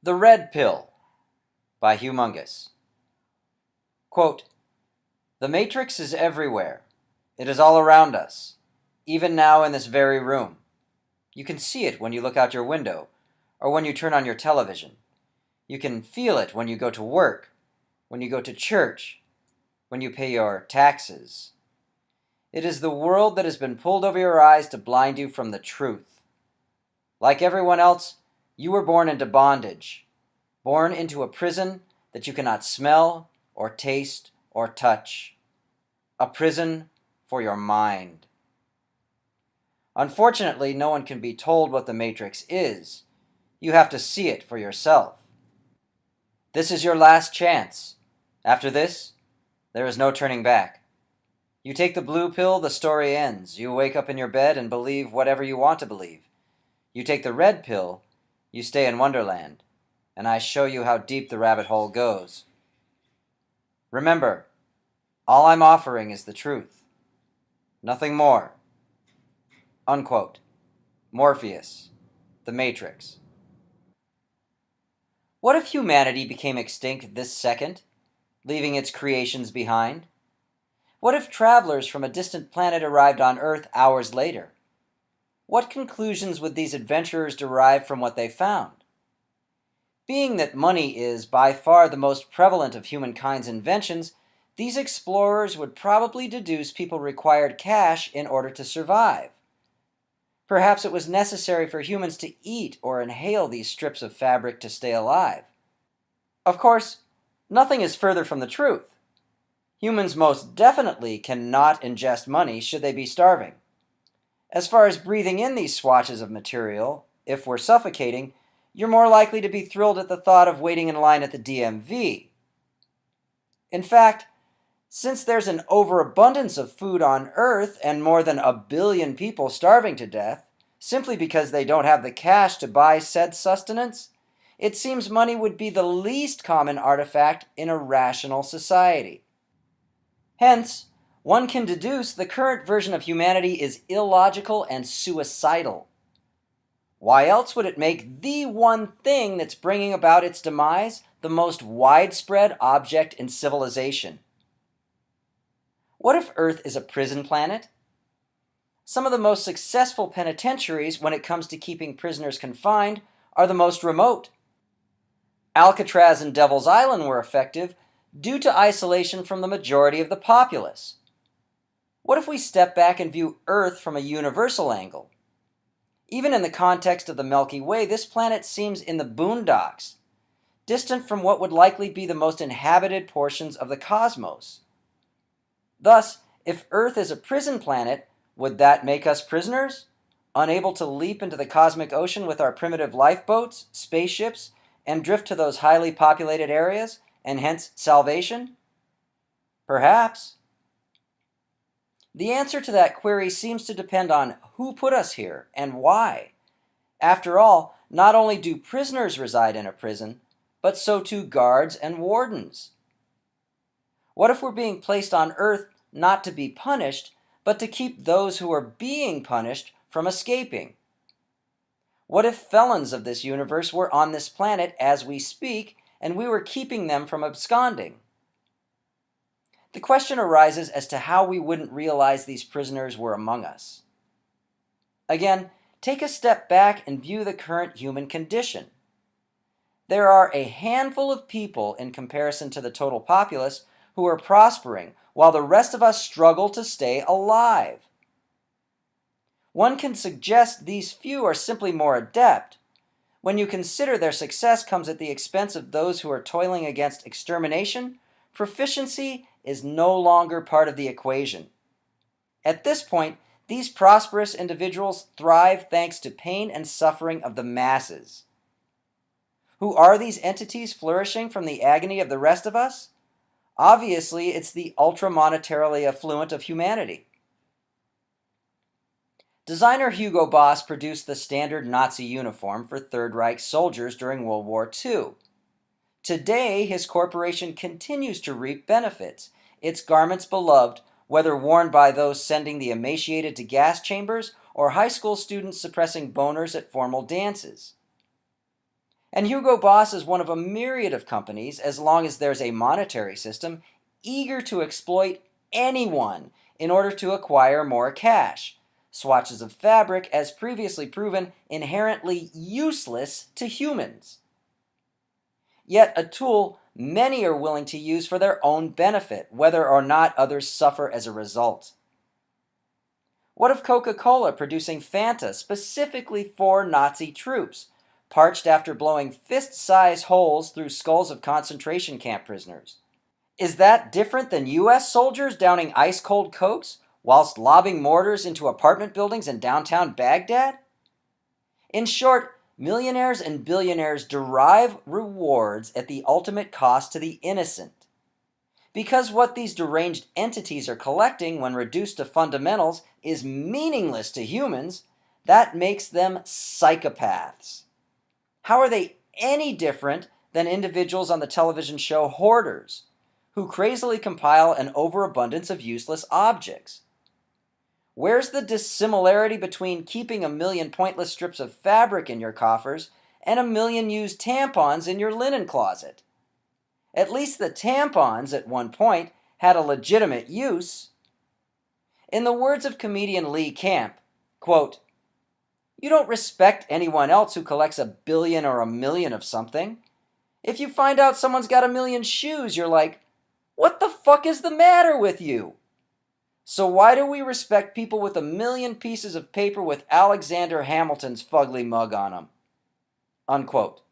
The Red Pill by Humongous. Quote, "The Matrix is everywhere. It is all around us, even now in this very room. You can see it when you look out your window or when you turn on your television. You can feel it when you go to work, when you go to church, when you pay your taxes. It is the world that has been pulled over your eyes to blind you from the truth. Like everyone else, you were born into bondage, born into a prison that you cannot smell or taste or touch. A prison for your mind. Unfortunately, no one can be told what the Matrix is. You have to see it for yourself. This is your last chance. After this, there is no turning back. You take the blue pill, the story ends. You wake up in your bed and believe whatever you want to believe. You take the red pill, you stay in Wonderland, and I show you how deep the rabbit hole goes. Remember, all I'm offering is the truth. Nothing more." Unquote. Morpheus, The Matrix. What if humanity became extinct this second, leaving its creations behind? What if travelers from a distant planet arrived on Earth hours later? What conclusions would these adventurers derive from what they found? Being that money is by far the most prevalent of humankind's inventions, these explorers would probably deduce people required cash in order to survive. Perhaps it was necessary for humans to eat or inhale these strips of fabric to stay alive. Of course, nothing is further from the truth. Humans most definitely cannot ingest money should they be starving. As far as breathing in these swatches of material, if we're suffocating, you're more likely to be thrilled at the thought of waiting in line at the DMV. In fact, since there's an overabundance of food on Earth and more than 1 billion people starving to death, simply because they don't have the cash to buy said sustenance, it seems money would be the least common artifact in a rational society. Hence, one can deduce the current version of humanity is illogical and suicidal. Why else would it make the one thing that's bringing about its demise the most widespread object in civilization? What if Earth is a prison planet? Some of the most successful penitentiaries when it comes to keeping prisoners confined are the most remote. Alcatraz and Devil's Island were effective due to isolation from the majority of the populace. What if we step back and view Earth from a universal angle? Even in the context of the Milky Way, this planet seems in the boondocks, distant from what would likely be the most inhabited portions of the cosmos. Thus, if Earth is a prison planet, would that make us prisoners, unable to leap into the cosmic ocean with our primitive lifeboats, spaceships, and drift to those highly populated areas, and hence salvation? Perhaps. The answer to that query seems to depend on who put us here and why. After all, not only do prisoners reside in a prison, but so too guards and wardens. What if we're being placed on Earth not to be punished, but to keep those who are being punished from escaping? What if felons of this universe were on this planet as we speak, and we were keeping them from absconding? The question arises as to how we wouldn't realize these prisoners were among us. Again, take a step back and view the current human condition. There are a handful of people in comparison to the total populace who are prospering, while the rest of us struggle to stay alive. One can suggest these few are simply more adept. When you consider their success comes at the expense of those who are toiling against extermination, proficiency is no longer part of the equation. At this point, these prosperous individuals thrive thanks to pain and suffering of the masses. Who are these entities flourishing from the agony of the rest of us? Obviously, it's the ultra-monetarily affluent of humanity. Designer Hugo Boss produced the standard Nazi uniform for Third Reich soldiers during World War II. Today, his corporation continues to reap benefits, its garments beloved, whether worn by those sending the emaciated to gas chambers or high school students suppressing boners at formal dances. And Hugo Boss is one of a myriad of companies, as long as there's a monetary system, eager to exploit anyone in order to acquire more cash. Swatches of fabric, as previously proven, inherently useless to humans. Yet a tool many are willing to use for their own benefit, whether or not others suffer as a result. What of Coca-Cola producing Fanta specifically for Nazi troops, parched after blowing fist-sized holes through skulls of concentration camp prisoners? Is that different than U.S. soldiers downing ice-cold Cokes whilst lobbing mortars into apartment buildings in downtown Baghdad? In short, millionaires and billionaires derive rewards at the ultimate cost to the innocent. Because what these deranged entities are collecting when reduced to fundamentals is meaningless to humans, that makes them psychopaths. How are they any different than individuals on the television show Hoarders, who crazily compile an overabundance of useless objects? Where's the dissimilarity between keeping 1,000,000 pointless strips of fabric in your coffers and 1,000,000 used tampons in your linen closet? At least the tampons, at one point, had a legitimate use. In the words of comedian Lee Camp, quote, "You don't respect anyone else who collects 1,000,000,000 or 1,000,000 of something. If you find out someone's got 1,000,000 shoes, you're like, what the fuck is the matter with you? So why do we respect people with 1,000,000 pieces of paper with Alexander Hamilton's fugly mug on them?" Unquote.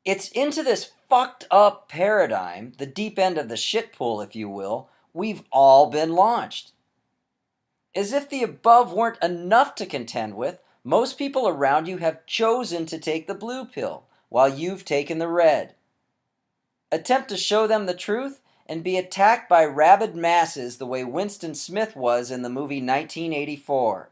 It's into this fucked up paradigm, the deep end of the shit pool, if you will, we've all been launched. As if the above weren't enough to contend with, most people around you have chosen to take the blue pill, while you've taken the red. Attempt to show them the truth, and be attacked by rabid masses the way Winston Smith was in the movie 1984.